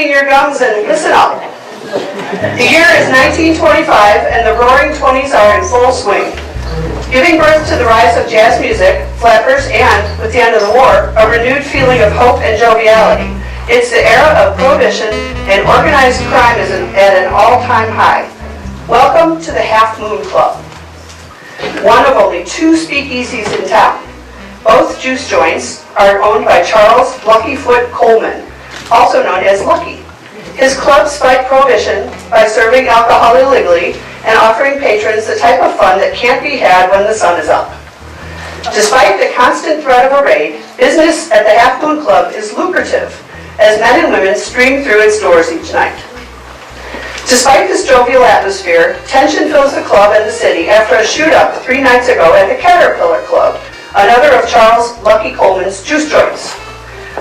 clean your gums and listen up. The year is 1925 and the roaring 20s are in full swing. Giving birth to the rise of jazz music, flappers, and, with the end of the war, a renewed feeling of hope and joviality. It's the era of prohibition and organized crime is at an all-time high. Welcome to the Half Moon Club, one of only 2 speakeasies in town. Both juice joints are owned by Charles Luckyfoot Coleman, also known as Lucky. His clubs fight prohibition by serving alcohol illegally and offering patrons the type of fun that can't be had when the sun is up. Despite the constant threat of a raid, business at the Half Moon Club is lucrative as men and women stream through its doors each night. Despite this jovial atmosphere, tension fills the club and the city after a shoot-up 3 nights ago at the Caterpillar Club, another of Charles Lucky Coleman's juice joints.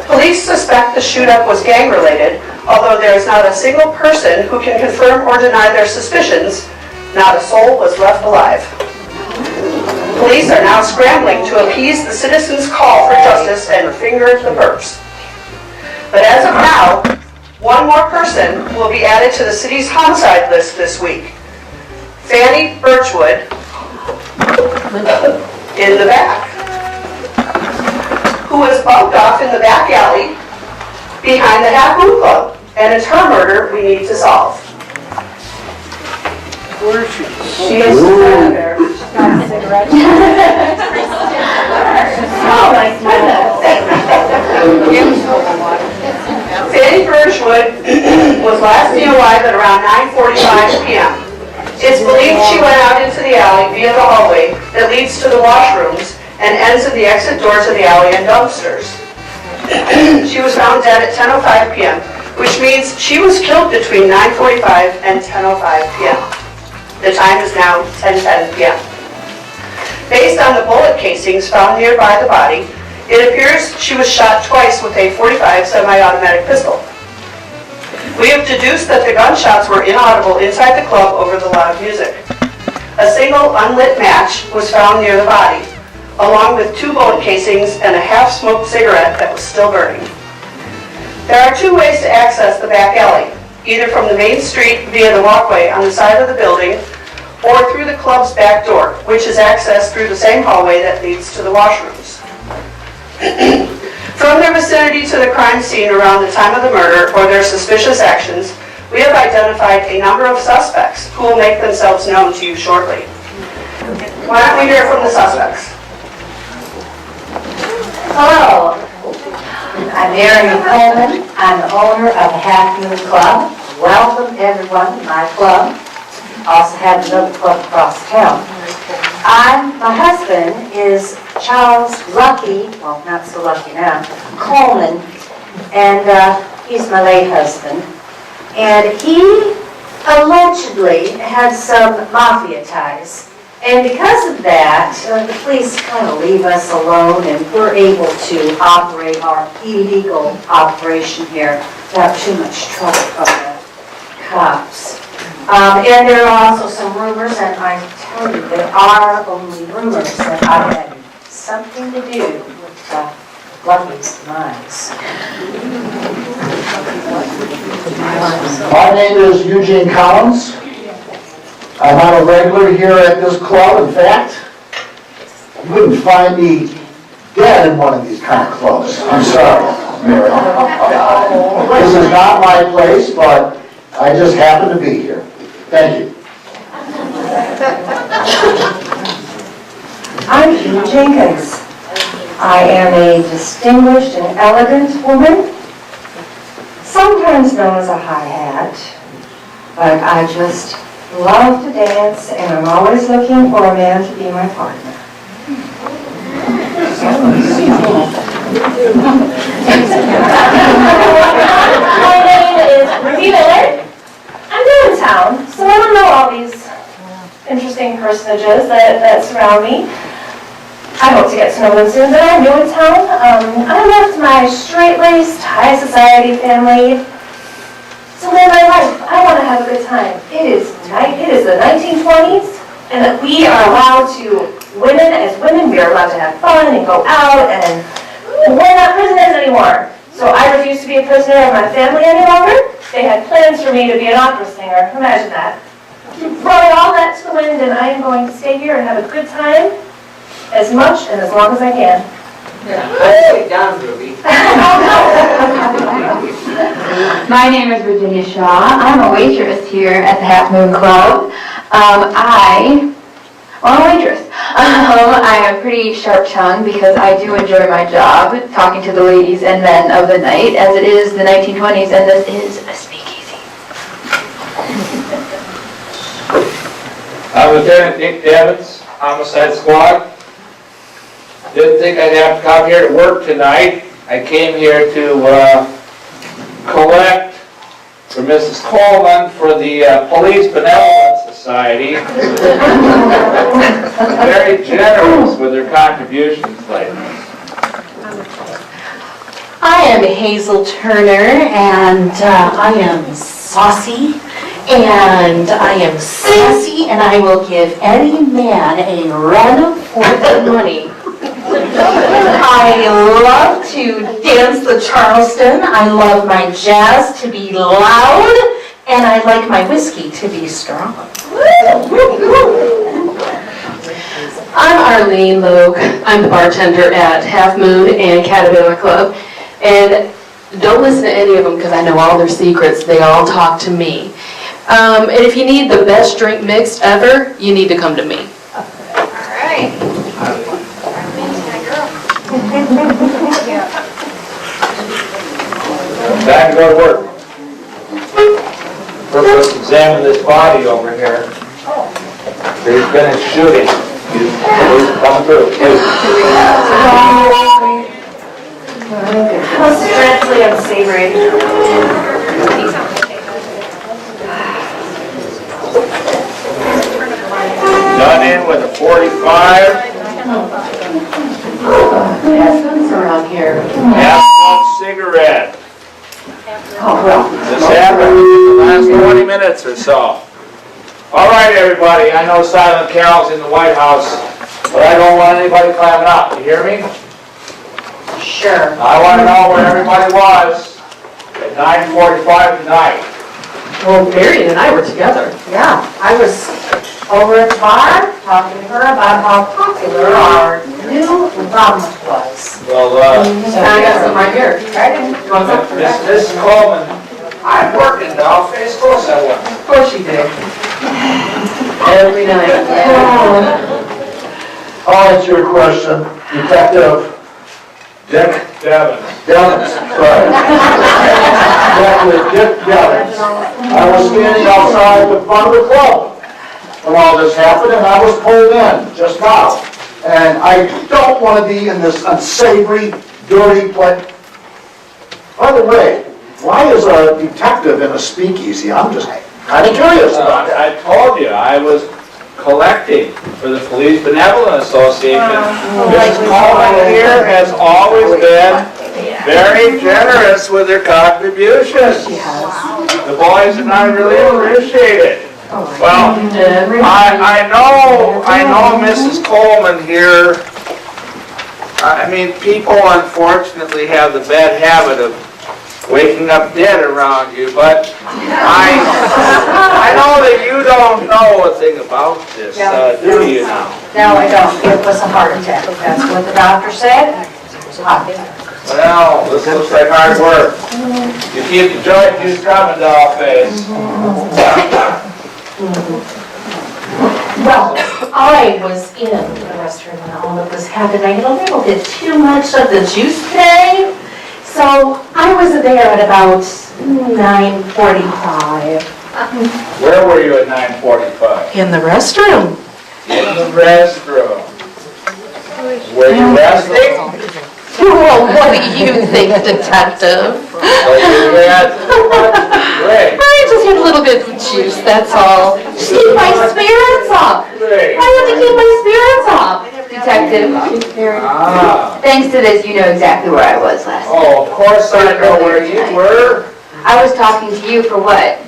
Police suspect the shoot-up was gang-related, although there is not a single person who can confirm or deny their suspicions. Not a soul was left alive. Police are now scrambling to appease the citizens' call for justice and finger the perps. But as of now, one more person will be added to the city's homicide list this week. Fanny Birchwood in the back, who was bumped off in the back alley behind the Half Moon Club. And it's her murder we need to solve. Where is she? She is there. She's got a cigarette. Oh my goodness. Fanny Birchwood was last seen alive at around 9:45 p.m. It's believed she went out into the alley via the hallway that leads to the washrooms and ends at the exit doors of the alley and dumpsters. She was found dead at 10:05 p.m., which means she was killed between 9:45 and 10:05 p.m. The time is now 10:10 p.m. Based on the bullet casings found nearby the body, it appears she was shot twice with a .45 semi-automatic pistol. We have deduced that the gunshots were inaudible inside the club over the loud music. A single unlit match was found near the body, along with 2 bullet casings and a half-smoked cigarette that was still burning. There are 2 ways to access the back alley, either from the main street via the walkway on the side of the building or through the club's back door, which is accessed through the same hallway that leads to the washrooms. From their vicinity to the crime scene around the time of the murder or their suspicious actions, we have identified a number of suspects who will make themselves known to you shortly. Why don't we hear from the suspects? Hello, I'm Mary Coleman. I'm the owner of the Half Moon Club. Welcome everyone to my club. Also have another club across town. My husband is Charles Lucky, well not so lucky now, Coleman, and he's my late husband. And he allegedly had some mafia ties. And because of that, the police kind of leave us alone and we're able to operate our illegal operation here without too much trouble from the cops. And there are also some rumors, and I tell you, there are only rumors that I had something to do with Lucky's demise. My name is Eugene Collins. I'm not a regular here at this club. In fact, you wouldn't find me dead in one of these kind of clubs. I'm sorry, Mary. This is not my place, but I just happen to be here. Thank you. I'm Jean Jenkins. I am a distinguished and elegant woman, sometimes known as a hi-hat, but I just love to dance, and I'm always looking for a man to be my partner. My name is Ruby Miller. I'm new in town, so I don't know all these interesting personages that surround me. I hope to get to know them soon, but I'm new in town. I left my straight-laced, high society family to live my life. I want to have a good time. It is the 1920s, and that we are allowed to, as women, we are allowed to have fun and go out, and we're not prisoners anymore. So I refuse to be a prisoner of my family any longer. They had plans for me to be an opera singer. Imagine that. Throwing all that to the wind, and I am going to stay here and have a good time as much and as long as I can. Sit down, Ruby. My name is Virginia Shaw. I'm a waitress here at the Half Moon Club. I'm a waitress. I am pretty sharp-tongued because I do enjoy my job, talking to the ladies and men of the night, as it is the 1920s, and this is a speakeasy. I'm Lieutenant Dick Devens, Homicide Squad. Didn't think I'd have to come here to work tonight. I came here to collect for Mrs. Coleman for the Police Benevolent Society. Very generous with their contributions lately. I am Hazel Turner, and I am saucy, and I am sassy, and I will give any man a run for the money. I love to dance the Charleston. I love my jazz to be loud, and I like my whiskey to be strong. I'm Arlene Logue. I'm the bartender at Half Moon and Caterpillar Club. And don't listen to any of them because I know all their secrets. They all talk to me. And if you need the best drink mix ever, you need to come to me. Time to go to work. First, let's examine this body over here. There's been a shooting. Come through. Smells dreadfully unsavory. Done in with a 45. What's around here? Half-smoked cigarette. This happened in the last 20 minutes or so. All right, everybody, I know Silent Carol's in the White House, but I don't want anybody climbing up. You hear me? Sure. I want to know where everybody was at 9:45 tonight. Well, Marion and I were together. Yeah, I was over at the bar talking to her about how popular our new rum was. Well, I got some right here. You want some? Mrs. Coleman, I'm working now. Of course I will. Of course you did. Every night. I'll answer your question, Detective Dick Devens. Devens, sorry. Detective Dick Devens. I was standing outside the front of the club when all this happened, and I was pulled in just now. And I don't want to be in this unsavory, dirty place. By the way, why is a detective in a speakeasy? I'm just kind of curious about that. I told you, I was collecting for the Police Benevolent Association. Mrs. Coleman here has always been very generous with her contributions. The boys and I really appreciate it. Well, I know Mrs. Coleman here. I mean, people unfortunately have the bad habit of waking up dead around you, but I know that you don't know a thing about this, do you now? No, I don't. It was a heart attack. That's what the doctor said. It was a heart attack. Well, this looks like hard work. You keep the joint juice coming, doll face. Well, I was in the restroom when all of this happened. I had a little bit too much of the juice today, so I was there at about 9:45. Where were you at 9:45? In the restroom. In the restroom. Were you resting? Well, what do you think, detective? Great. I just had a little bit of juice, that's all. Just keep my spirits up. Great. I have to keep my spirits up. Detective, Ah. thanks to this, you know exactly where I was last night. Oh, of course I know where you were. I was talking to you for what?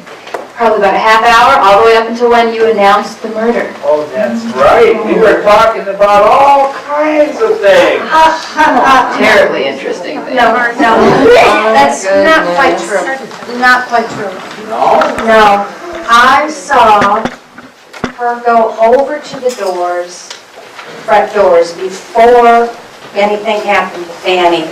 Probably about a half hour, all the way up until when you announced the murder. Oh, that's right. We were talking about all kinds of things. Terribly interesting thing. No. That's not quite true. Not quite true. No? No, I saw her go over to the doors, front doors, before anything happened to Fanny.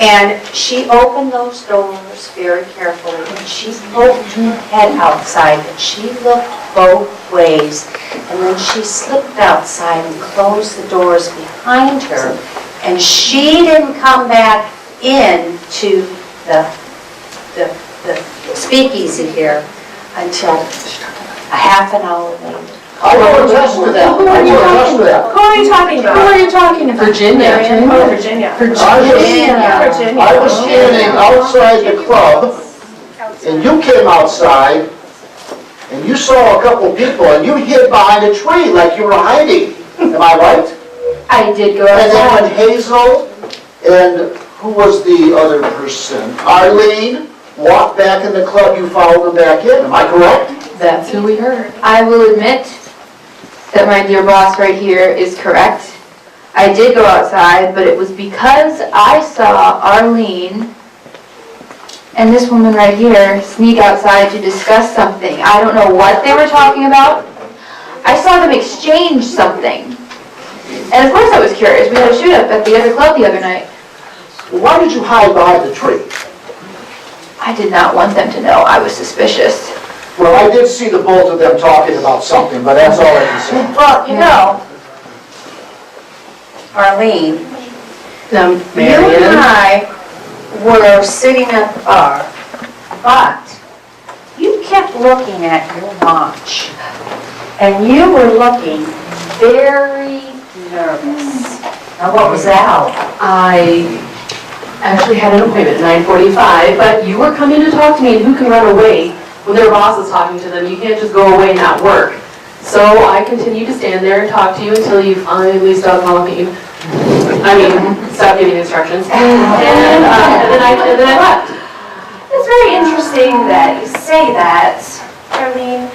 And she opened those doors very carefully, and she poked her head outside, and she looked both ways. And then she slipped outside and closed the doors behind her. And she didn't come back into the speakeasy here until a half an hour later. I will attest to that. I will attest to that. Who are you talking about? Who are you talking about? Virginia. Oh, Virginia. Virginia. I was standing outside the club, and you came outside, and you saw a couple people, and you hid behind a tree like you were hiding. Am I right? I did go And then outside. when Hazel and who was the other person? Arlene walked back in the club, you followed them back in. Am I correct? That's who we heard. I will admit that my dear boss right here is correct. I did go outside, but it was because I saw Arlene and this woman right here sneak outside to discuss something. I don't know what they were talking about. I saw them exchange something. And of course I was curious. We had a shoot-up at the other club the other night. Why did you hide behind the tree? I did not want them to know. I was suspicious. Well, I did see the both of them talking about something, but that's all I can say. Well, you know, Arlene, Now, you and Marion. I were sitting at the bar, but you kept looking at your watch, and you were looking very nervous. Now, what was that? I actually had an appointment at 9:45, but you were coming to talk to me, and who can run away when their boss is talking to them? You can't just go away and not work. So I continued to stand there and talk to you until you finally stopped talking. Stop giving instructions. And then I left. It's very interesting that you say that, Arlene.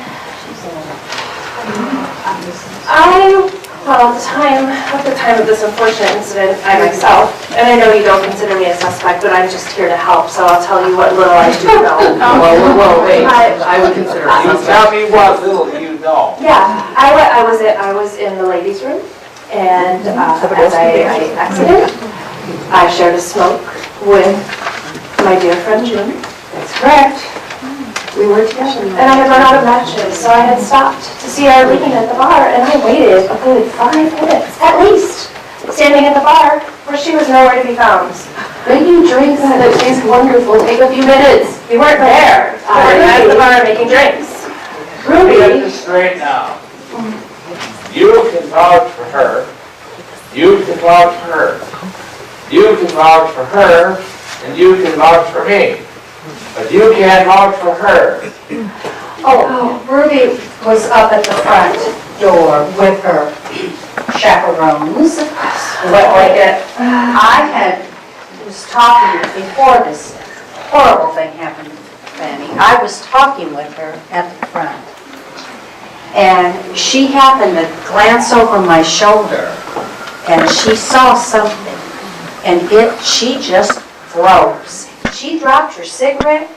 At the time of this unfortunate incident, I myself, and I know you don't consider me a suspect, but I'm just here to help, so I'll tell you what little I do know. Well, wait, I would consider it. You tell me what little you know. Yeah, I was in the ladies' room, and as I exited, I shared a smoke with my dear friend June. That's correct. We were together, and I had run out of matches, so I had stopped to see Arlene at the bar, and I waited a good 5 minutes, at least, standing at the bar where she was nowhere to be found. Making drinks that taste wonderful take a few minutes. We weren't there. We were at the bar making drinks. Let me get this straight now. You can vouch for her. You can vouch for her. You can vouch for her, and you can vouch for me. But you can't vouch for her. Oh, Ruby was up at the front door with her chaperones. I was talking before this horrible thing happened to Fanny. I was talking with her at the front. And she happened to glance over my shoulder and she saw something. And she just froze. She dropped her cigarette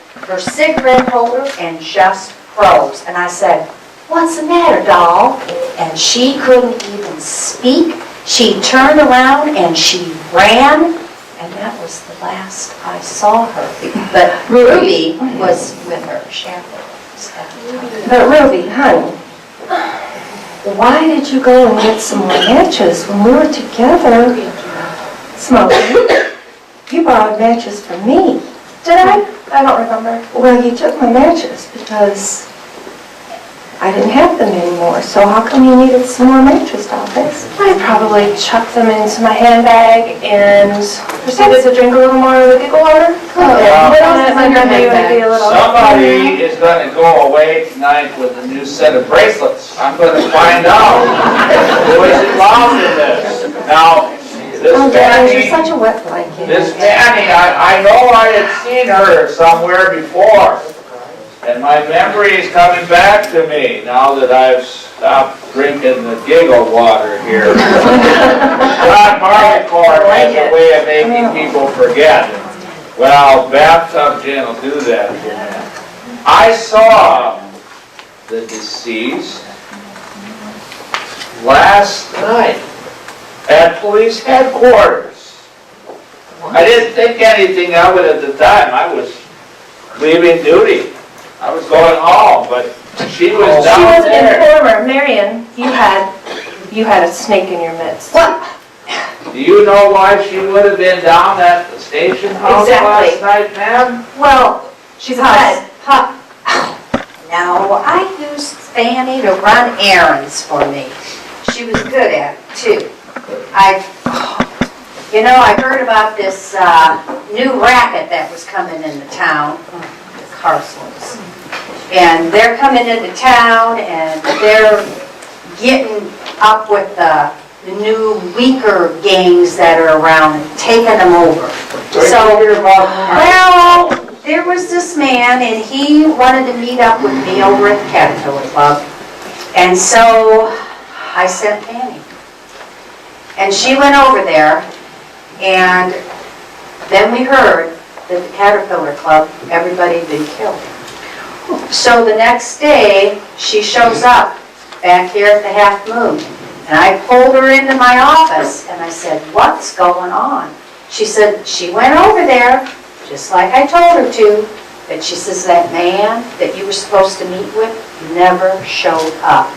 holder, and just froze. And I said, "What's the matter, doll?" And she couldn't even speak. She turned around and she ran, and that was the last I saw her. But Ruby was with her chaperones. But Ruby, honey, why did you go and get some more matches when we were together smoking? You borrowed matches from me. Did I? I don't remember. Well, you took my matches because I didn't have them anymore. So how come you needed some more matches, Dolphins? I probably chucked them into my handbag and proceeded to drink a little more of the giggle water. What else is in your handbag? Somebody is going to go away tonight with a new set of bracelets. I'm going to find out who is involved in this. Now, this Oh, Dad, you're Fanny, such a wet blanket. this Fanny, I know I had seen her somewhere before. And my memory is coming back to me now that I've stopped drinking the giggle water here. Ron Barleycorn has a way of making people forget. Well, bathtub gin will do that. I saw the deceased last night at police headquarters. I didn't think anything of it at the time. I was leaving duty. I was going home, but she was She down was an there. informer. Marion, you had a snake in your midst. What? Do you know why she would have been down at the station house Exactly. last night, ma'am? Well, She's hot. no, I used Fanny to run errands for me. She was good at it, too. I heard about this new racket that was coming into town, the Carsons. And they're coming into town, and they're getting up with the new weaker gangs that are around and taking them over. So, well, there was this man, and he wanted to meet up with me over at the Caterpillar Club. And so I sent Fanny. And she went over there, and then we heard that the Caterpillar Club, everybody had been killed. So the next day, she shows up back here at the Half Moon. And I pulled her into my office, and I said, "What's going on?" She said, she went over there, just like I told her to, but she says, that man that you were supposed to meet with never showed up.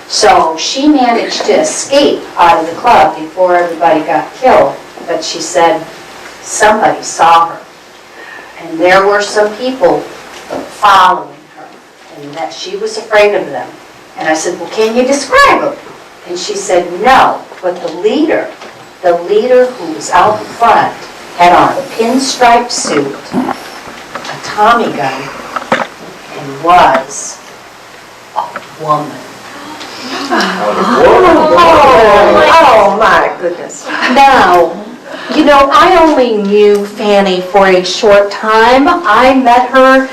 So she managed to escape out of the club before everybody got killed, but she said somebody saw her. And there were some people following her, and that she was afraid of them. And I said, well, can you describe them? And she said, no, but the leader who was out front had on a pinstripe suit, a Tommy gun, and was a woman. Oh, my goodness. Now, I only knew Fanny for a short time. I met her,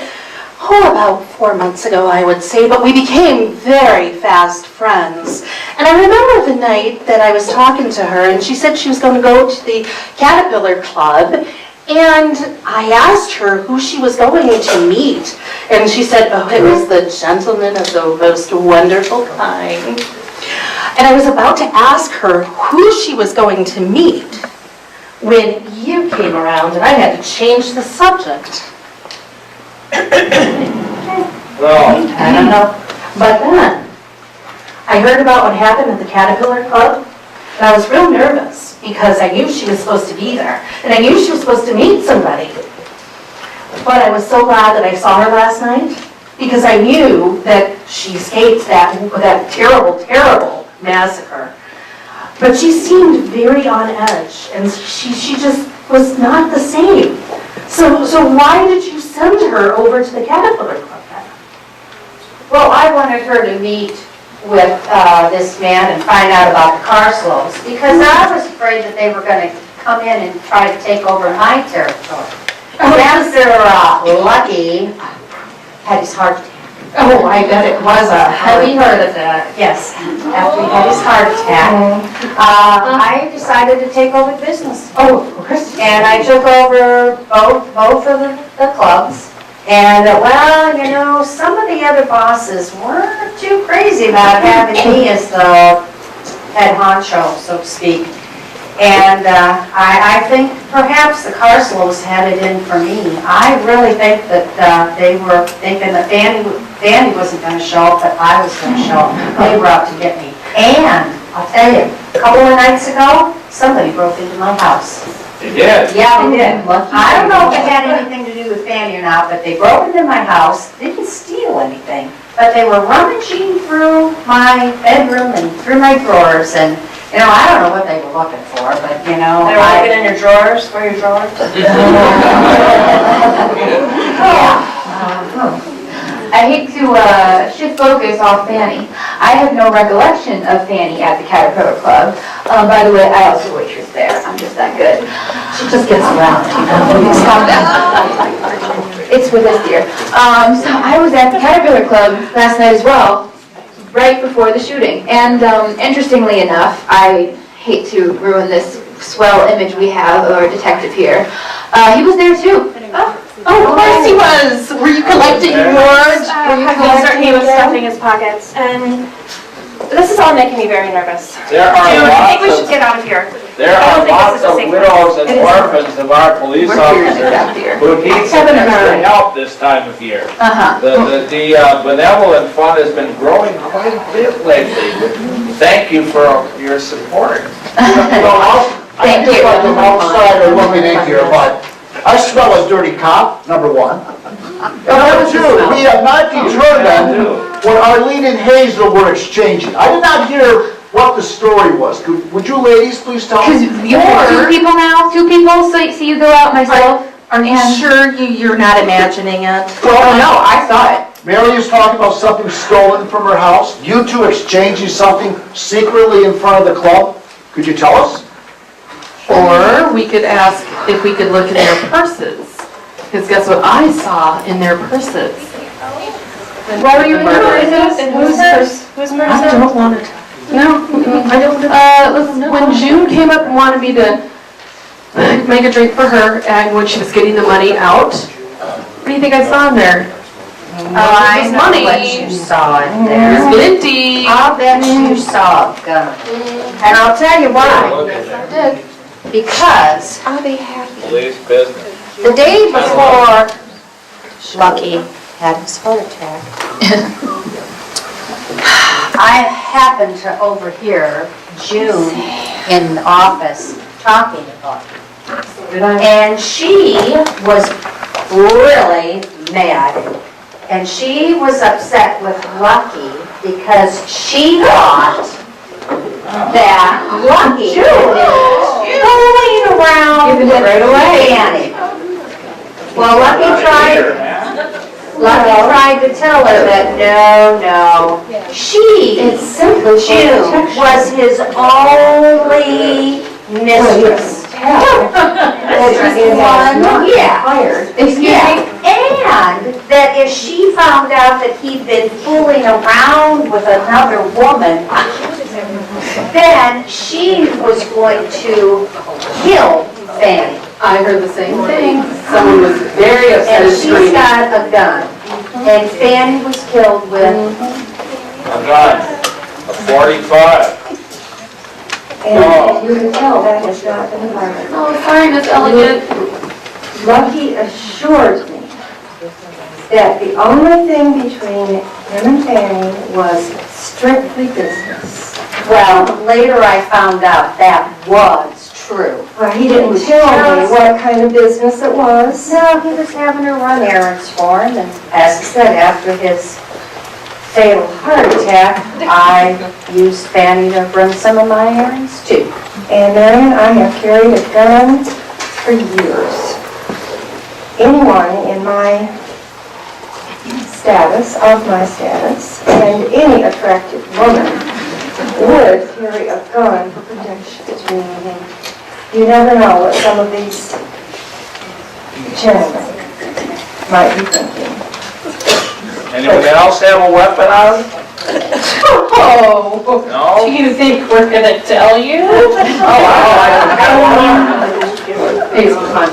about 4 months ago, I would say, but we became very fast friends. And I remember the night that I was talking to her, and she said she was going to go to the Caterpillar Club, and I asked her who she was going to meet, and she said, oh, it was the gentleman of the most wonderful kind. And I was about to ask her who she was going to meet when you came around, and I had to change the subject. Well, I don't know. But then, I heard about what happened at the Caterpillar Club, and I was real nervous because I knew she was supposed to be there, and I knew she was supposed to meet somebody. But I was so glad that I saw her last night, because I knew that she escaped that terrible, terrible massacre. But she seemed very on edge, and she just was not the same. So why did you send her over to the Caterpillar Club then? Well, I wanted her to meet with this man and find out about the car slows, because I was afraid that they were going to come in and try to take over my territory. After Lucky had his heart attack. Oh, I bet it was a Have you heard of that? Yes. After he had his heart attack, I decided to take over the business. Oh, of course. And I took over both of the clubs. And, some of the other bosses weren't too crazy about having me as the head honcho, so to speak. And I think perhaps the Carslows had it in for me. I really think that they were thinking that Fanny wasn't going to show up, but I was going to show up. They were out to get me. And I'll tell you, a couple of nights ago, somebody broke into my house. you did. Yeah, they did. I don't know if it had anything to do with Fanny or not, but they broke into my house, didn't steal anything, but they were rummaging through my bedroom and through my drawers, and, I don't know what they were looking for, but, They were looking in your drawers, for your drawers? I hate to shift focus off Fanny. I have no recollection of Fanny at the Caterpillar Club. By the way, I also waitress there. I'm just that good. She just gets around. Stop that. It's with us, dear. So I was at the Caterpillar Club last night as well, right before the shooting. And interestingly enough, I hate to ruin this swell image we have of our detective here. He was there too. Oh, of course he was. Were you collecting yours? He was stuffing his pockets, and this is all making me very nervous. There Dude, I think we are should get out of here. There I are don't think lots this is a of safe widows and orphans of our police officers who need some Kevin and extra I. help this time of year. Uh-huh. The benevolent fund has been growing quite a bit lately. Thank you for your support. I just like the outside of looking in here, but I smell a dirty cop, number one. And number two, we have not determined what Arlene and Hazel were exchanging. I did not hear what the story was. Would you ladies please tell Because me? you have two people now, two people, so you go out myself. Are you sure you're not imagining it? Well, no, I saw it. Mary is talking about something stolen from her house. You two exchanging something secretly in front of the club. Could you tell us? Or we could ask if we could look in their purses. Because guess what I saw in their purses? Why were you in the purses? Who's hers? Who's I hers? don't want it. No, I don't. When June came up and wanted me to make a drink for her, and when she was getting the money out, what do you think I saw in there? I know money. what you saw in It there. was minty. I'll bet you saw a gun. And I'll tell you why. Look at that. Because Police business. the day before Lucky had his heart attack, I happened to overhear June in the office talking about it. And she was really mad. And she was upset with Lucky because she thought that Lucky was fooling around Giving it right away. Fanny. Well, Lucky tried to tell her that no, she, June, was his only mistress. Excuse me? And that if she found out that he'd been fooling around with another woman, then she was going to kill Fanny. I heard the same thing. Someone was very upset And and she's screaming. got a gun. And Fanny was killed with A gun, a 45. And you can tell that has not been environment. Oh, sorry, Miss Elegant. Lucky assured me that the only thing between him and Fanny was strictly business. Well, later I found out that was true. Well, he didn't tell me what kind of business it was. No, he was having her run errands for him, and as I said, after his fatal heart attack, I used Fanny to run some of my errands too. And Marion, I have carried a gun for years. Anyone in my status, and any attractive woman would carry a gun for protection. You never know what some of these gentlemen might be thinking. Anyone else have a weapon on? Oh, No? do you think we're gonna tell you? Hazel, come on,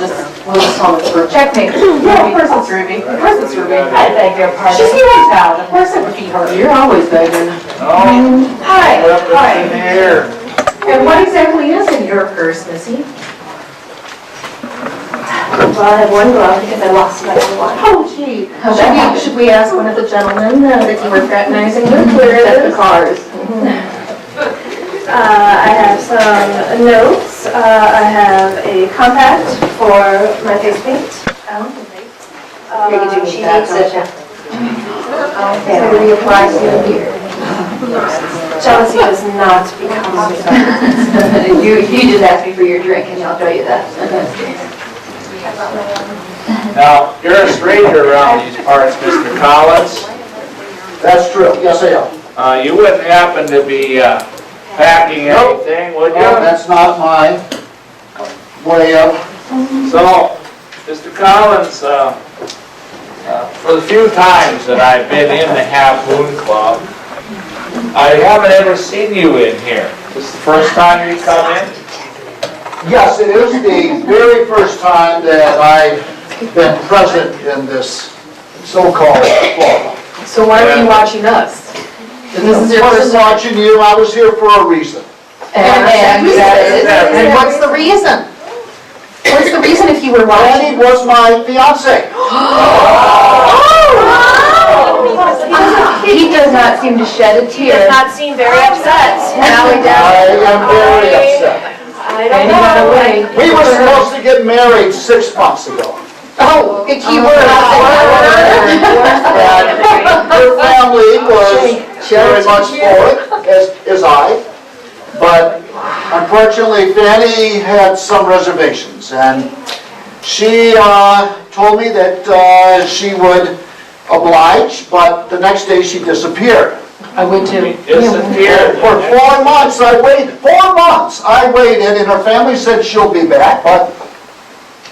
we'll just call it for Checkmate. Yeah, of course it's Ruby. Of course it's Ruby. I beg your pardon. She's here in town. Of course it would be her. You're always begging. No? Hi, Weapons in here. And what exactly is in your purse, Missy? Well, I have one glove because I lost my other one. Oh, gee. Should we ask one of the gentlemen that you were fraternizing with? Where is Check it? the cars. I have some notes. I have a compact for my face paint. She needs it. Okay, I'm going to apply to here. Jealousy does not become You just asked me for your drink and I'll tell you that. Now, you're a stranger around these parts, Mr. Collins. That's true. Yes, I am. You wouldn't happen to be packing Nope. anything, would No, you? that's not my way of. So, Mr. Collins, for the few times that I've been in the Half Moon Club, I haven't ever seen you in here. This is the first time you come in? Yes, it is the very first time that I've been present in this so-called club. So why were you watching us? This is your I first wasn't time. watching you, I was here for a reason. And what's the reason? What's the reason if you were watching? Annie was my fiance. He does not seem to shed a He does tear. not seem very upset. Now he I does. am very upset. I don't And he got know. away. We were supposed to get married 6 months ago. Oh, the key word. And her family was very much for it, as I. But unfortunately, Fanny had some reservations, and she told me that she would oblige, but the next day she disappeared. I would too. Disappeared. For 4 months I waited, 4 months I waited, and her family said she'll be back, but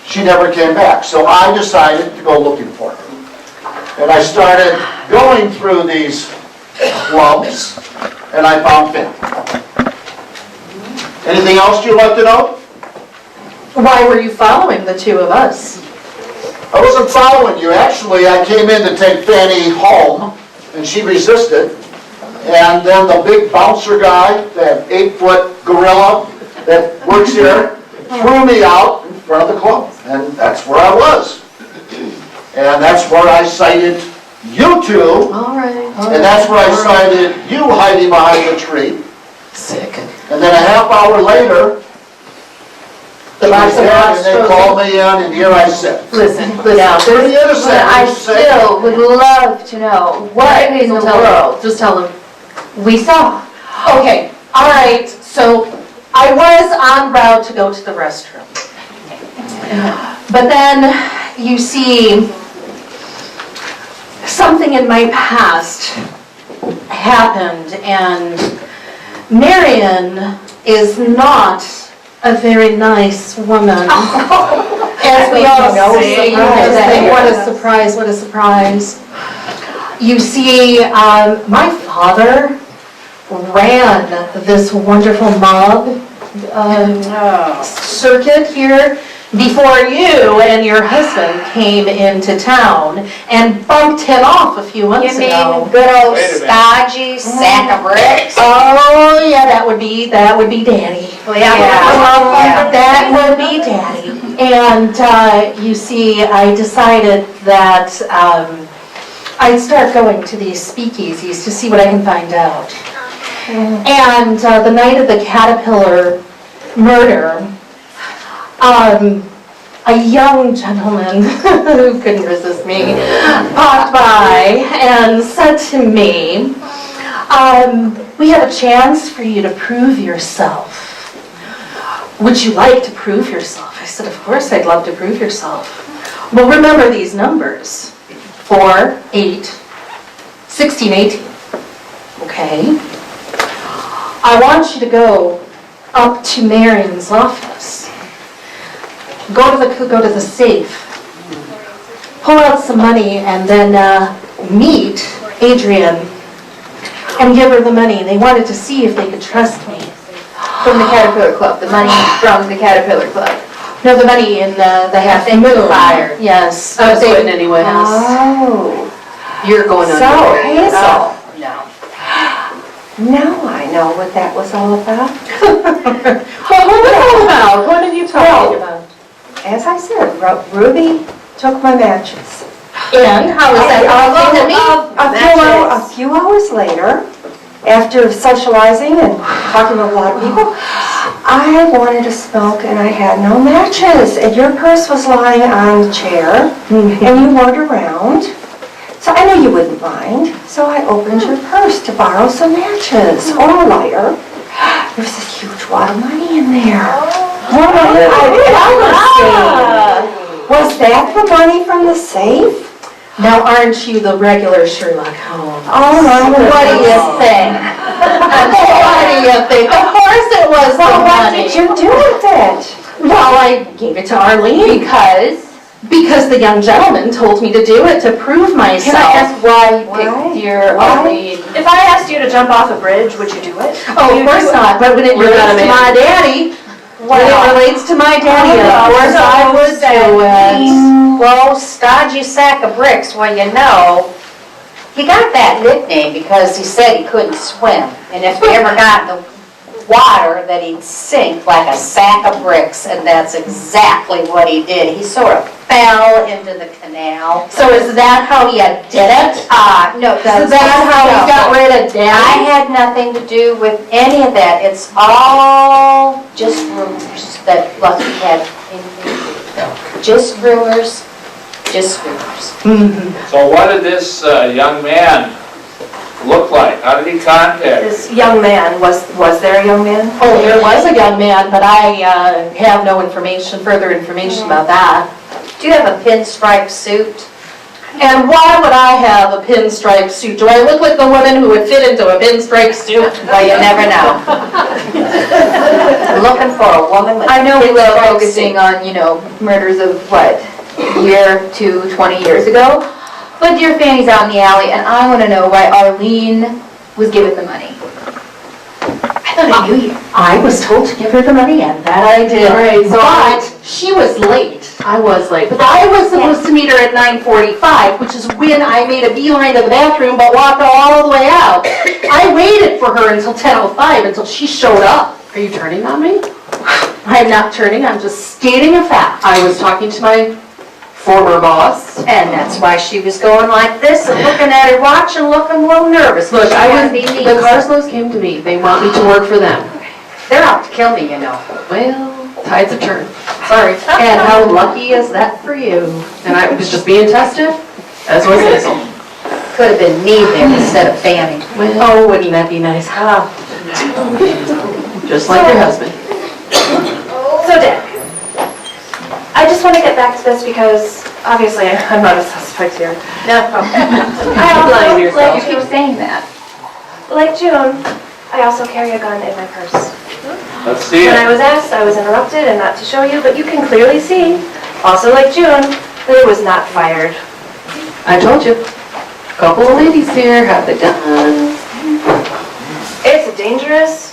she never came back. So I decided to go looking for her. And I started going through these clubs, and I found Fanny. Anything else you'd like to know? Why were you following the two of us? I wasn't following you. Actually, I came in to take Fanny home, and she resisted. And then the big bouncer guy, that 8-foot gorilla that works here, threw me out in front of the club. And that's where I was. And that's where I sighted you two. All right. And that's where I sighted you hiding behind the tree. Sick. And then a half hour later, The she was box of dead, rocks and they frozen. called me in, and here I sit. Listen, Pretty innocent, But I you say. still would love to know what in the world Just tell them. we saw. Okay, all right, so I was en route to go to the restroom. But then, you see, something in my past happened, and Marion is not a very nice woman. As we all say, what a surprise, what a surprise. You see, my father ran this wonderful mob circuit here before you and your husband came into town and bumped him off a few months ago. good old Wait a minute. stodgy sack of bricks? Oh, yeah, that would be Daddy. Yeah. That would be Daddy. And you see, I decided that I'd start going to these speakeasies to see what I can find out. And the night of the Caterpillar murder, a young gentleman who couldn't resist me popped by and said to me, we have a chance for you to prove yourself. Would you like to prove yourself? I said, of course I'd love to prove yourself. Well, remember these numbers, 4, 8, 16, 18. Okay? I want you to go up to Marion's office. Go to the safe. Pull out some money and then meet Adrian and give her the money. They wanted to see if they could trust me. From the Caterpillar Club, the money from the Caterpillar Club. No, the money in the half They moon. fired. Yes. I was quitting anyway. Oh, You're going on. so Hazel, No. now I know what that was all about. Well, what was it all about? What are you talking about? As I said, Ruby took my matches. And how is that all me? A few hours later, after socializing and talking with a lot of people, I wanted to smoke and I had no matches. And your purse was lying on the chair and you weren't around. So I knew you wouldn't mind. So I opened your purse to borrow some matches or a lighter. There was this huge wad of money in there. More money than I've ever seen. Was that the money from the safe? Now, aren't you the regular Sherlock Holmes? Oh my God. What do you think? What do you think? Of course it was the Well, what money. did you do with it? Well, I gave it to Arlene because the young gentleman told me to do it to prove myself. Can I ask why you Why? picked your Why? Arlene? If I asked you to jump off a bridge, would you do it? Oh, of course not, but when it We're not relates to a my daddy, When it relates to my daddy, of course I would do it. Well, stodgy sack of bricks, well, you know, he got that nickname because he said he couldn't swim. And if he ever got in the water, that he'd sink like a sack of bricks, and that's exactly what he did. He sort of fell into the canal. So is that how he did it? No, Is that how he got rid of I Daddy? had nothing to do with any of that. It's all just rumors that Lucky had anything to do with. Just rumors, just rumors. So what did this young man look like? How did he contact? This young man, was there a young man? Oh, there was a young man, but I have no further information about that. Do you have a pinstripe suit? And why would I have a pinstripe suit? Do I look like the woman who would fit into a pinstripe suit? Well, you never know. Looking for a woman with I know we love pinstripe focusing suit. on, murders of what, a year to 20 years ago? But dear Fanny's out in the alley, and I want to know why Arlene was given the money. I thought I knew you. I was told to give her the money, and that I did. Right, so But she was late. I was late, but I was supposed to meet her at 9:45, which is when I made a beeline to the bathroom, but walked all the way out. I waited for her until 10:05, until she showed up. are you turning on me? I'm not turning, I'm just stating a fact. I was talking to my former boss. And that's why she was going like this and looking at her watch and looking a little nervous. Look, She had to be the mean. Carslows came to me. They want me to work for them. They're out to kill me, you know. Well, tides have turned. Sorry. And how lucky is that for you? And I was just being tested, as was Hazel. Could have been me there instead of Fanny. Oh, wouldn't that be nice? Just like your husband. So Dad, I just want to get back to this because obviously I'm not a suspect here. No. I also, Lying to yourself. You keep saying that. like June, I also carry a gun in my purse. Let's see When I it. was asked, I was interrupted and not to show you, but you can clearly see, also like June, that it was not fired. I told you. Couple of ladies here have the gun. It's a dangerous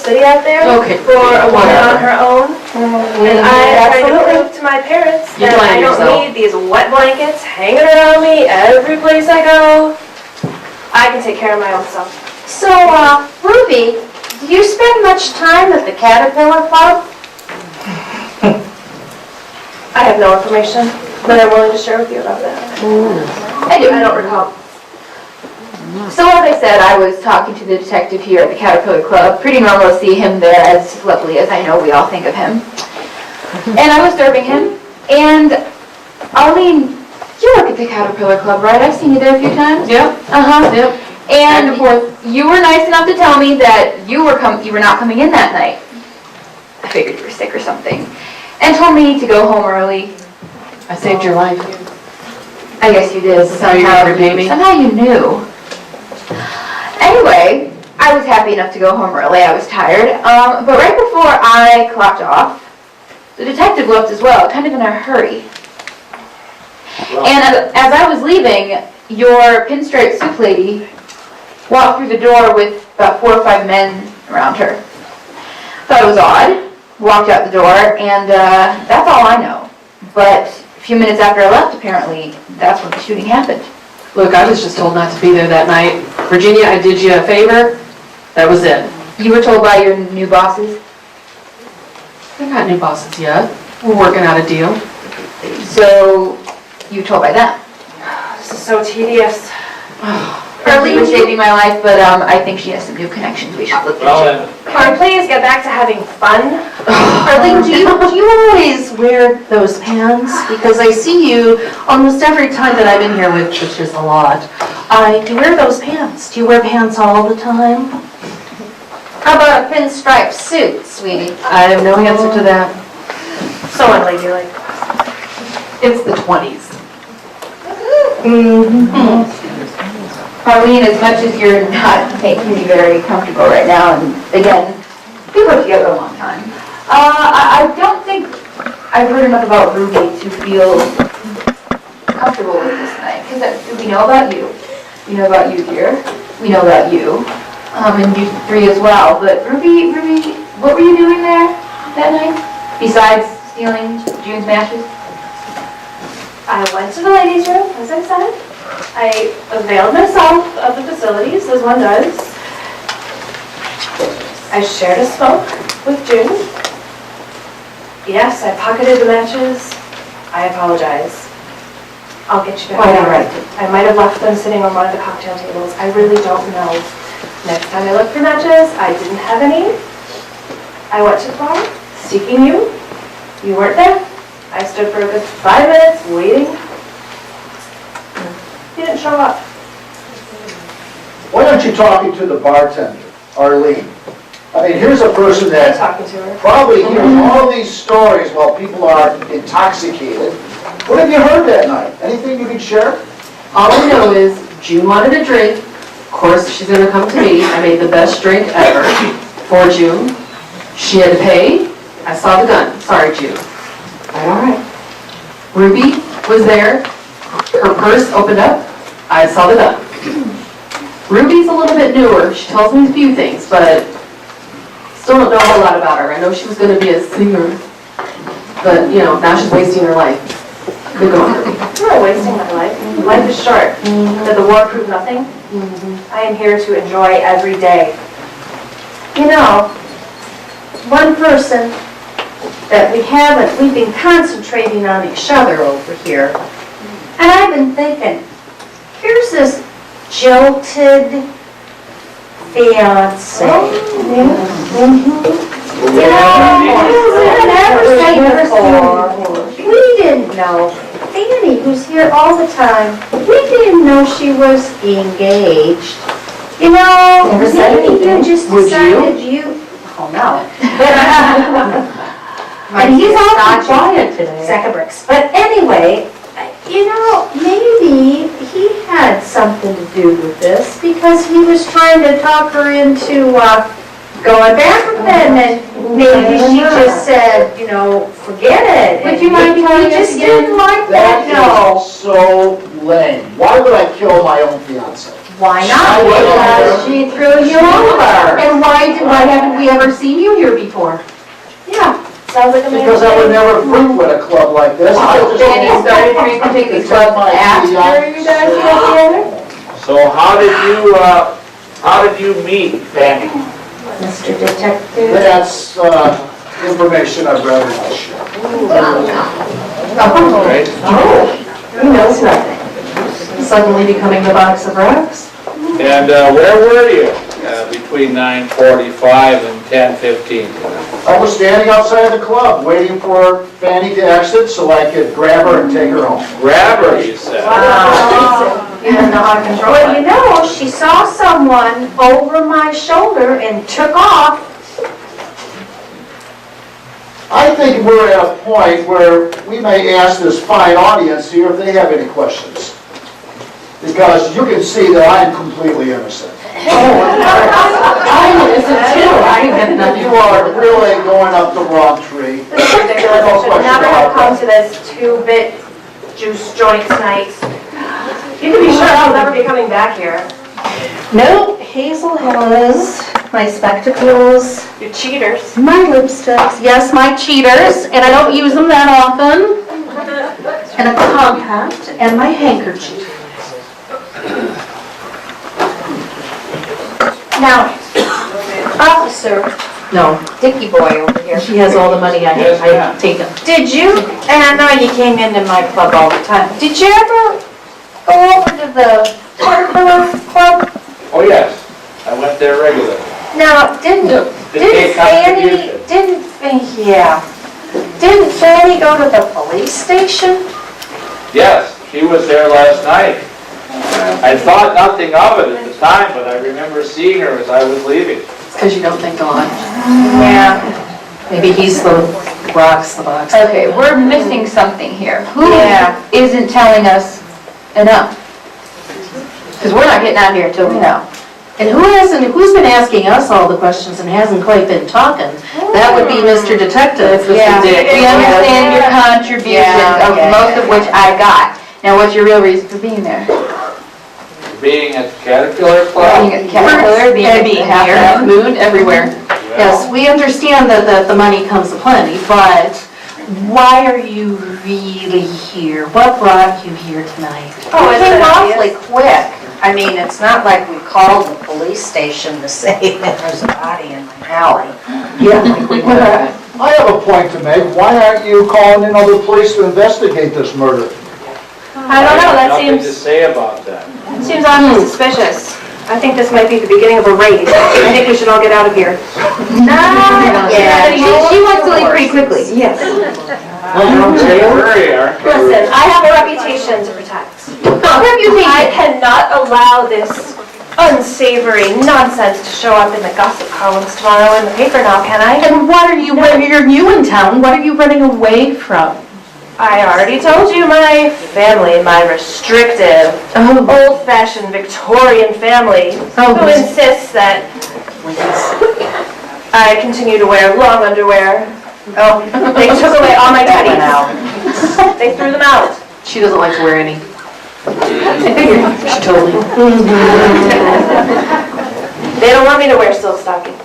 city out there Okay. for a woman on her own. And I tried to Absolutely. prove to my parents You're that I lying don't yourself. need these wet blankets hanging around me every place I go. I can take care of my own stuff. So, Ruby, do you spend much time at the Caterpillar Club? I have no information, but I'm willing to share with you about that. I do. I don't recall. So as I said, I was talking to the detective here at the Caterpillar Club. Pretty normal to see him there, as lovely as I know we all think of him. And I was serving him, and Arlene, you work at the Caterpillar Club, right? I've seen you there a few times. Yep. Uh-huh. Yep. And Back and forth. you were nice enough to tell me that you were not coming in that night. I figured you were sick or something. And told me to go home early. I saved your life. I guess you did. Is that how you're gonna repay me? Somehow you knew. Anyway, I was happy enough to go home early. I was tired. But right before I clocked off, the detective left as well, kind of in a hurry. And as I was leaving, your pinstripe soup lady walked through the door with about 4 or 5 men around her. Thought it was odd. Walked out the door, and that's all I know. But a few minutes after I left, apparently, that's when the shooting happened. Look, I was just told not to be there that night. Virginia, I did you a favor. That was it. You were told by your new bosses? They're not new bosses yet. We're working out a deal. So, you were told by them? This is so tedious. Arlene was saving my life, but I think she has some new connections we should look Well, into. then, Can we please get back to having fun? Arlene, do you always wear those pants? Because I see you almost every time that I'm in here, which is a lot. Do you wear those pants? Do you wear pants all the time? How about a pinstripe suit, sweetie? I have no answer to that. So unladylike. It's the 20s. Arlene, as much as you're not making me very comfortable right now, and again, we've worked together a long time, I don't think I've heard enough about Ruby to feel comfortable with this night. Because we know about you. We know about you, dear. We know about you. And you three as well. But Ruby, what were you doing there? that night, besides stealing June's matches? I went to the ladies' room, as I said. I availed myself of the facilities, as one does. I shared a smoke with June. Yes, I pocketed the matches. I apologize. I'll get you back. Quite all right. I might have left them sitting on one of the cocktail tables. I really don't know. Next time I looked for matches, I didn't have any. I went to the bar, seeking you. You weren't there. I stood for a good 5 minutes waiting. You didn't show up. Why aren't you talking to the bartender, Arlene? I mean, here's a person I'm that talking to her. probably hears all these stories while people are intoxicated. What have you heard that night? Anything you can share? All I know is June wanted a drink. Of course, she's gonna come to me. I made the best drink ever for June. She had to pay. I saw the gun. Sorry, June. All right. Ruby was there. Her purse opened up. I saw the gun. Ruby's a little bit newer. She tells me a few things, but still don't know a whole lot about her. I know she was gonna be a singer, but now she's wasting her life. Good going, Ruby. I'm not wasting my life. Life is short. Did the war prove nothing? I am here to enjoy every day. You know, one person that we've been concentrating on each other over here. And I've been thinking, here's this jilted fiance. You know, I've never seen before. We didn't know. Fanny, who's here all the time, we didn't know she was engaged. You know, Never said maybe you anything. just Would decided oh no. And he's awfully quiet today. Sack of bricks. But anyway, you know, maybe he had something to do with this because he was trying to talk her into going back with him, and maybe she just said, forget it. Would you mind Maybe telling he us just again? didn't like that. That No. is so lame. Why would I kill my own fiance? Why not? Because she threw you over. And why haven't we ever seen you here before? Yeah. Sounds like a man. Because I would never fruit with a club like this. I just- Danny started drinking the club after you guys got together? So how did you meet Fanny? Mr. Detective. That's information I'd rather not share. Right? He knows nothing. Suddenly becoming the box of rocks. And where were you between 9:45 and 10:15? I was standing outside the club waiting for Fanny to exit so I could grab her and take her home. Grab her, you said. You didn't know how to control Well, it. you know, she saw someone over my shoulder and took off. I think we're at a point where we may ask this fine audience here if they have any questions. Because you can see that I am completely innocent. I'm innocent too. I have nothing. You are really going up the wrong tree. This is ridiculous. I should never have come to this 2-bit juice joint tonight. You can be sure I'll never be coming back here. No, Hazel has my spectacles, You cheaters. my lipsticks, yes, my cheaters, and I don't use them that often, and a compact, and my handkerchief. Now, Officer No, Dicky Boy over here, she has all the money Yes, ma'am. I take them. did you, and I know you came into my club all the time, did you ever go over to the Plymouth Club? Oh, yes. I went there regularly. Now, didn't take Fanny, contribution. didn't Fanny go to the police station? Yes, she was there last night. I thought nothing of it at the time, but I remember seeing her as I was leaving. It's because you don't think a lot. Yeah. Maybe he's the rocks, the box. Okay, we're missing something here. Who Yeah. isn't telling us enough? Because we're not getting out here till we know. And who's been asking us all the questions and hasn't quite been talking? That would be Mr. Detective. Mr. Dick. We understand your contributions, of Yeah. most of which I got. Now, what's your real reason for being there? Being at Caterpillar Club. Being at Caterpillar, being at Being Half here, Moon? Moon, everywhere. Yes, we understand that the money comes aplenty, but why are you really here? What brought you here tonight? Oh, It it's came awfully quick. I mean, it's not like we called the police station to say that there's a body in my alley. I have a point to make. Why aren't you calling in other police to investigate this murder? I don't know, that Nothing to seems say about that. awfully suspicious. I think this might be the beginning of a raid. I think we should all get out of here. Yeah. She wants to leave pretty quickly. Yes. Hurry, Listen, I have a reputation to protect. I cannot allow this unsavory nonsense to show up in the gossip columns tomorrow in the paper now, can I? And what are you, you're new in town, what are you running away from? I already told you my family, my restrictive, old-fashioned Victorian family, who insists that I continue to wear long underwear. Oh, they took away all my teddies. They threw them out. She doesn't like to wear any. I figured. She told me. They don't want me to wear silk stockings.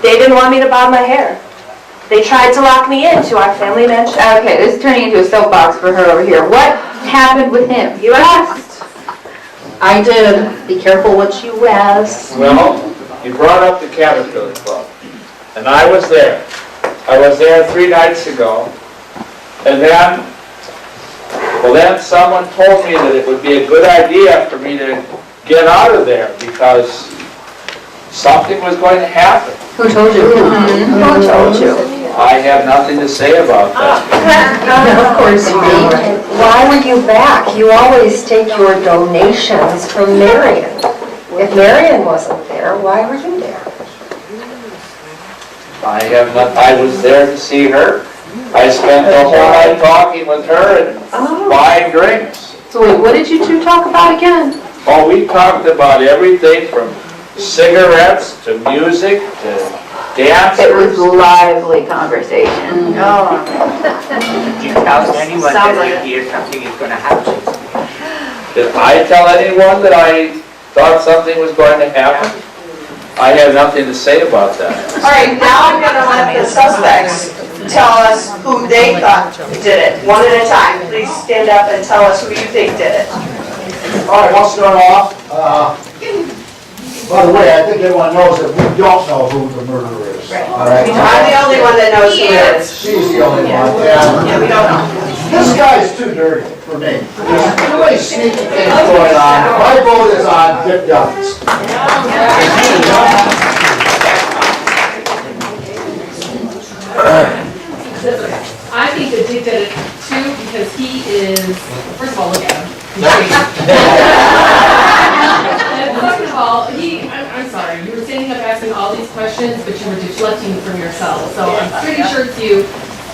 They didn't want me to bob my hair. They tried to lock me into our family mansion. Okay, this is turning into a soapbox for her over here. What happened with him? You asked. I did. Be careful what you ask. Well, you brought up the Caterpillar Club, and I was there. I was there 3 nights ago, and then someone told me that it would be a good idea for me to get out of there because something was going to happen. Who told you? Who told you? I have nothing to say about that. Of course you do. Why were you back? You always take your donations from Marion. If Marion wasn't there, why were you there? I was there to see her. I spent the whole night talking with her and buying drinks. So wait, what did you two talk about again? Oh, we talked about everything from cigarettes to music to dancers. It was lively conversation. Did you tell anyone that you hear something is going to happen? Did I tell anyone that I thought something was going to happen? I have nothing to say about that. All right, now I'm gonna let the suspects tell us who they thought did it, one at a time. Please stand up and tell us who you think did it. All right, I'll start off. By the way, I think everyone knows that we don't know who the murderer is. All right? I'm the only one that knows who it is. She's the only one. Yeah, we don't know. This guy's too dirty for me. There's too many sneaky things going on. My vote is on Dick Duffy's. I think that Dick did it too because he is, first of all, look at him. And second of all, I'm sorry, you were standing up asking all these questions, but you were deflecting from yourself. So I'm pretty sure it's you.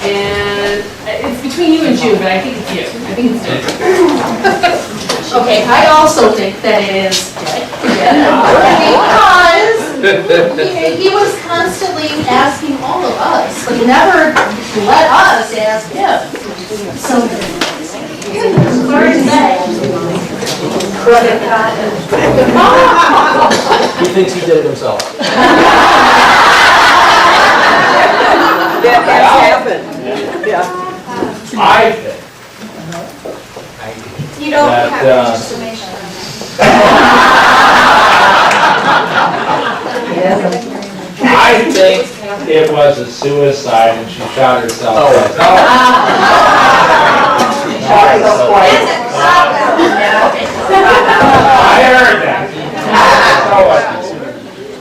And it's between you and June, but I think it's you. I think it's June. Okay, I also think that it is Dick. Because he was constantly asking all of us, but he never let us ask him. So, sorry to say. He thinks he did it himself. That has happened. I think You don't That, have much information. I think it was a suicide and she shot herself. I heard that.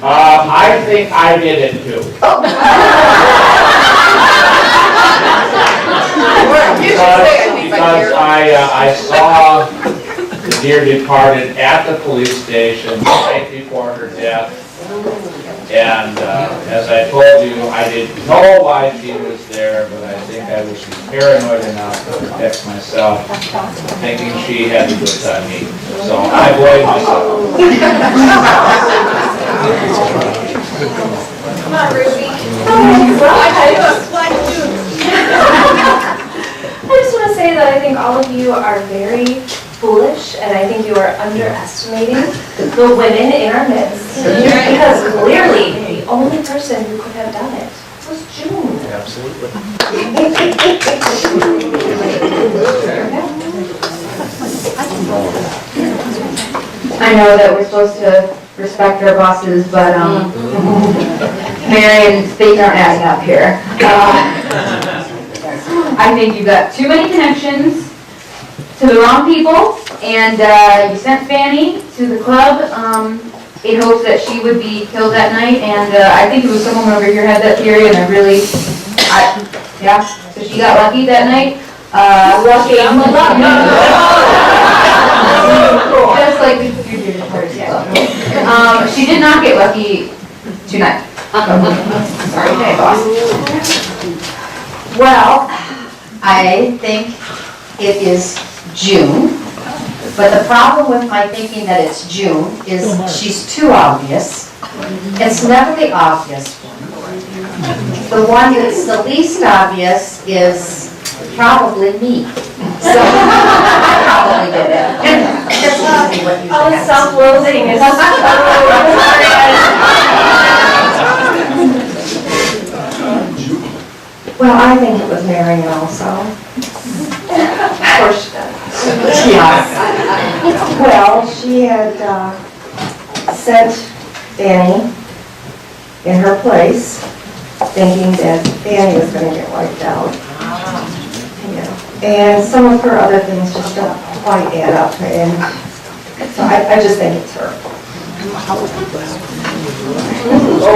I think I did it too. Because I saw the dear departed at the police station right before her death. And as I told you, I didn't know why she was there, but I think I was paranoid enough to protect myself, thinking she had the goods on me. So I blame myself. Come on, Ruby. I just want to say that I think all of you are very foolish, and I think you are underestimating the women in our midst. Because clearly, the only person who could have done it was June. Absolutely. I know that we're supposed to respect our bosses, but, Mary and things aren't adding up here. I think you've got too many connections to the wrong people, and, you sent Fanny to the club, in hopes that she would be killed that night, and, I think it was someone over here had that theory, and yeah, so she got lucky that night. Lucky, I'm just like you did at first, yeah. She did not get lucky tonight. Okay, boss. Well, I think it is June, but the problem with my thinking that it's June is she's too obvious. It's never the obvious one. The one that's the least obvious is probably me. So I probably did it. Just tell me what you Oh, think. self-loathing is so Well, I think it was Marion also. Of course she does. Yes. Well, she had sent Fanny in her place, thinking that Fanny was going to get wiped out. And some of her other things just don't quite add up, and so I just think it's her.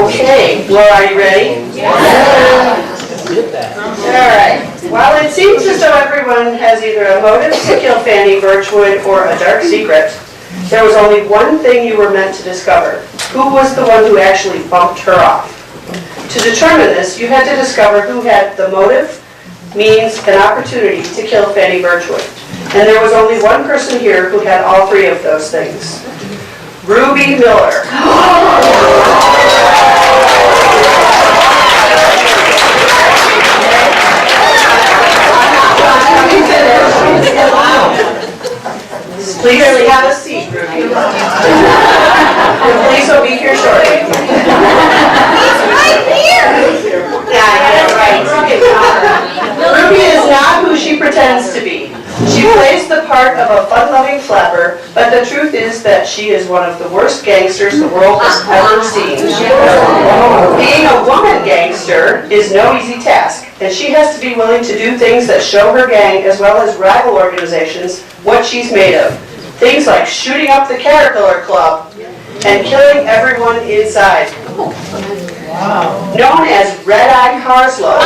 Okay, Laura, are you ready? Yeah. All right. While it seems as though everyone has either a motive to kill Fanny Birchwood or a dark secret, there was only one thing you were meant to discover. Who was the one who actually bumped her off? To determine this, you had to discover who had the motive, means, and opportunity to kill Fanny Birchwood. And there was only one person here who had all three of those things. Ruby Miller. Please have a seat, Ruby. The police will be here shortly. It's right here! Yeah, right. Ruby is not who she pretends to be. She plays the part of a fun-loving flapper, but the truth is that she is one of the worst gangsters the world has ever seen. Being a woman gangster is no easy task, and she has to be willing to do things that show her gang, as well as rival organizations, what she's made of. Things like shooting up the Caterpillar Club and killing everyone inside. Known as Red-Eye Carslow.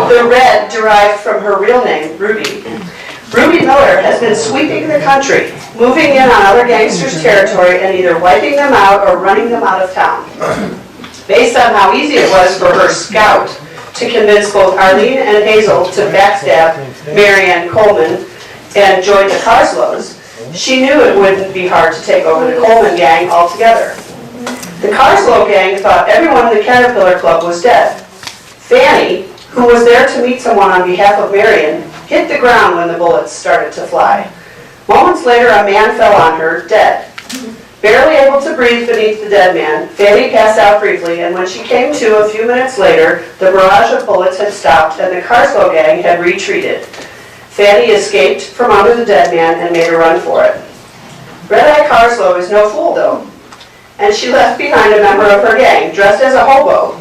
The red derived from her real name, Ruby. Ruby Miller has been sweeping the country, moving in on other gangsters' territory and either wiping them out or running them out of town. Based on how easy it was for her scout to convince both Arlene and Hazel to backstab Marianne Coleman and join the Carslows, she knew it wouldn't be hard to take over the Coleman gang altogether. The Carslow gang thought everyone in the Caterpillar Club was dead. Fanny, who was there to meet someone on behalf of Marion, hit the ground when the bullets started to fly. Moments later, a man fell on her, dead. Barely able to breathe beneath the dead man, Fanny passed out briefly, and when she came to a few minutes later, the barrage of bullets had stopped and the Carslow gang had retreated. Fanny escaped from under the dead man and made a run for it. Red-Eye Carslow is no fool, though, and she left behind a member of her gang, dressed as a hobo,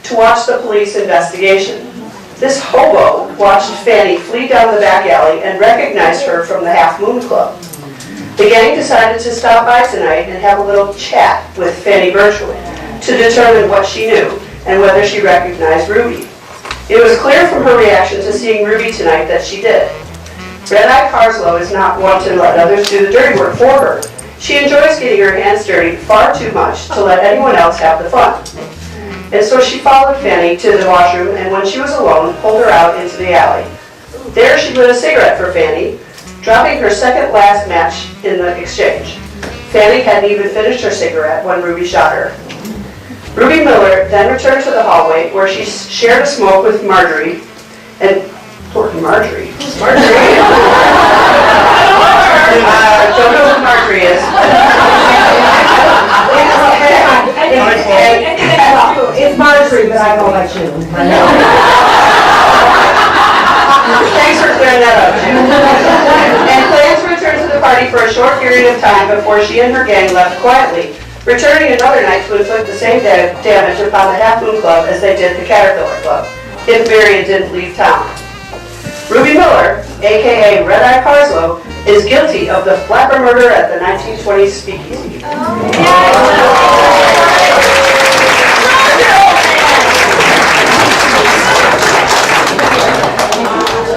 to watch the police investigation. This hobo watched Fanny flee down the back alley and recognized her from the Half Moon Club. The gang decided to stop by tonight and have a little chat with Fanny Birchwood to determine what she knew and whether she recognized Ruby. It was clear from her reaction to seeing Ruby tonight that she did. Red-Eye Carslow is not one to let others do the dirty work for her. She enjoys getting her hands dirty far too much to let anyone else have the fun. And so she followed Fanny to the washroom, and when she was alone, pulled her out into the alley. There she lit a cigarette for Fanny, dropping her second last match in the exchange. Fanny hadn't even finished her cigarette when Ruby shot her. Ruby Miller then returned to the hallway where she shared a smoke with Marjorie, and poor Marjorie. Who's Marjorie? Don't know who Marjorie is. I go by June. Thanks for clearing that up, June. And plans to return to the party for a short period of time before she and her gang left quietly, returning another night to inflict the same damage upon the Half Moon Club as they did the Caterpillar Club, if Marion didn't leave town. Ruby Miller, aka Red Eye Carslow, is guilty of the flapper murder at the 1920s Speakeasy.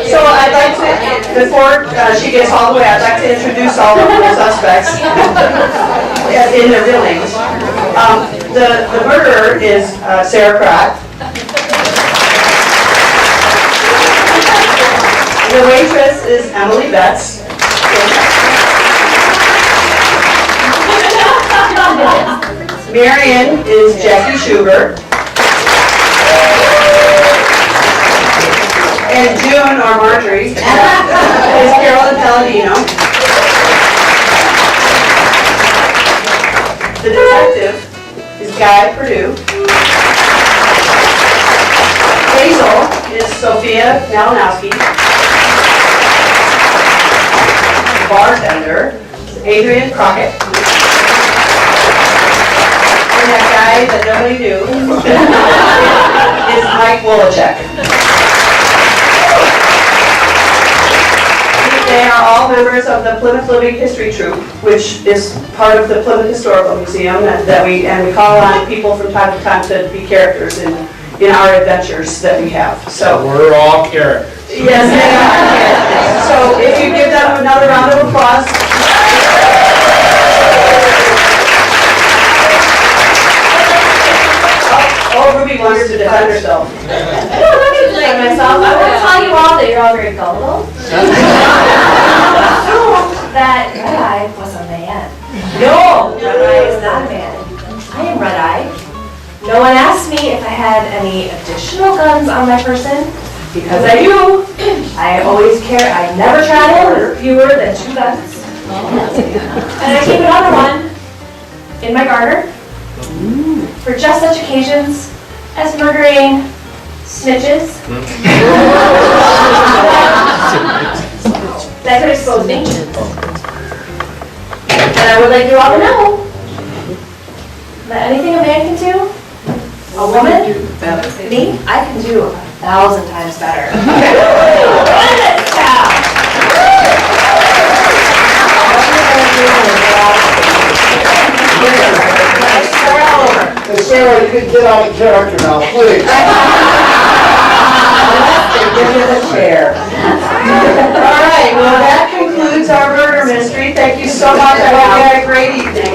So I'd like to, before she gets all the way, I'd like to introduce all of the suspects in their real names. The murderer is Sarah Pratt. The waitress is Emily Betts. Marion is Jackie Schubert. And June, or Marjorie, is Carolyn Palladino. The detective is Guy Perdue. Hazel is Sophia Malinowski. Bartender is Adrian Crockett. And that guy that nobody knew is Mike Wolochek. They are all members of the Plymouth Living History Troupe, which is part of the Plymouth Historical Museum, and we call on people from time to time to be characters in our adventures that we have. So We're all characters. yes, they are characters. So if you give them another round of applause. Oh, Ruby wants to defend herself. I don't want to defend myself. I want to tell you all that you're all very gullible. That Red Eye was a man. No, Red Eye is not a man. I am Red Eye. No one asked me if I had any additional guns on my person, because I do. I always I never travel with fewer than 2 guns. And I keep another one in my garter for just such occasions as murdering snitches that could expose me. And I would like you all to know that anything a man can do, a woman, me, I can do 1,000 times better. Sarah, you can get out of character now, please. Give you the chair. All right, well, that concludes our murder mystery. Thank you so much. I hope you had a great evening.